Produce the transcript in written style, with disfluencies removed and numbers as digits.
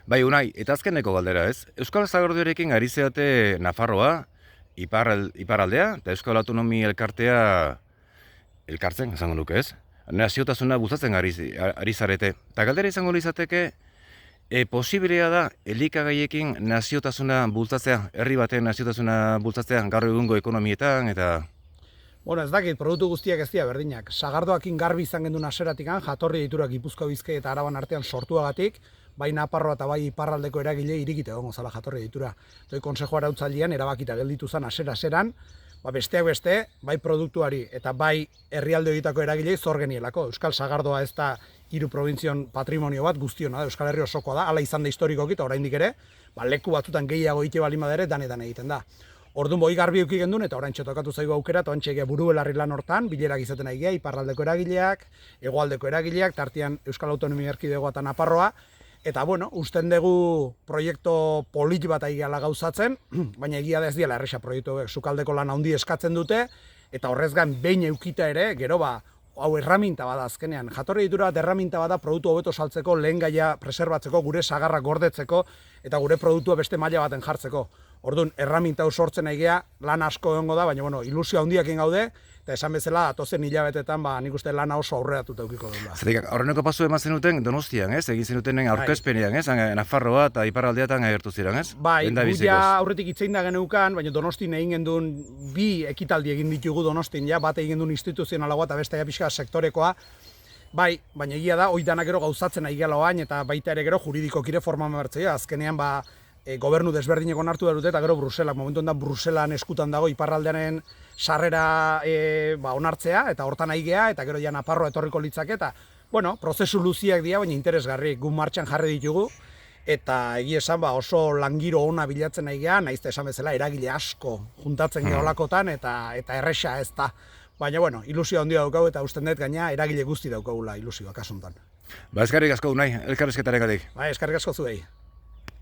Bai, Unai, eta azkeneko galdera ez? Euskal Zagordioarekin ari zeate Nafarroa, iparraldea, eta Euskal Autonomi Elkartea elkartzen, esango nuke ez? Naziotasuna bultzatzen ari zarete. Eta galdera izango izateke, posiblea da elikagaiekin naziotasuna bultzatzea, herri baten naziotasuna bultzatzea, gaur egungo ekonomietan, eta... Bueno, ez dakit, produktu guztiak ez dira berdinak. Sagardoakin garbi izan gendun aseratikan, jatorri ditura Gipuzkoa, Bizkaia eta Araban artean sortuagatik, bai Nafarroa eta bai iparraldeko eragile irikite egongo zala jatorri ditura. Doi Konsejo Arautzaldian erabakita gelditu zen asera-aseran, besteak beste, bai produktuari eta bai herrialde horietako eragilei zor genielako. Euskal Sagardoa ez da hiru probintzion patrimonio bat guztiona da, Euskal Herri osokoa da, hala izan da historikoki eta oraindik ere, leku batzutan gehiago egite bali madere danetan egiten da. Orduan boi garbi eduki gendun eta oraintxe tokatu zaigu aukera eta oraintxe buru belarri lan hortan, bilerak izaten ari geha, iparraldeko eragileak, hegoaldeko eragileak, tartean Euskal Autonomia Erkidegoa eta Nafarroa, eta bueno, usten dugu proiektu polit bat aigeala gauzatzen, baina egia da ez diela erresa proiektu sukaldeko lan handi eskatzen dute, eta horrez gain behin eukita ere, gero hau erraminta bada azkenean. Jatorri ditura bat erraminta bada produktu hobeto saltzeko, lehen gaia preserbatzeko, gure sagarra gordetzeko, eta gure produktua beste maila baten jartzeko. Orduan, erraminta hau sortzen aigea, lan asko egongo da, baina bueno, ilusio handiakin gaude, eta esan bezala, atozen hilabetetan, nik uste lana oso aurreratuta edukiko dela. Zertik, aurreneko pasu eman zenuten Donostian, ez? Egin zenutenen aurkezpenean, ez? Nafarroa eta iparraldeatan agertu ziren, ez? Bai, guia aurretik itzein da geneukan, baina Donostin egin gendun bi ekitaldi egin ditugu Donostin, bat egin gendun instituzionalagoa eta beste pixka sektorekoa. Bai, baina egia da, hori dana gero gauzatzen ari galoain, eta baita ere gero juridikokire forma bertzea, azkenean gobernu desberdineko hartu dute eta gero Bruselak, momentu da Bruselan eskutan dago iparraldearen sarrera onartzea eta hortan aigea eta gero ja Nafarroa etorriko litzake eta bueno, prozesu luziak dira baina interesgarri, gu martxan jarri ditugu eta egia esan oso langiro ona bilatzen aigea, naiz esan bezala eragile asko juntatzen geolakotan eta erresa ez da. Baina bueno, ilusio handia daukagu eta usten dut gaina eragile guzti daukagula ilusioa kasuntan. Eskerrik asko Unai, elkarrizketarengatik. Eskerrik asko zuei.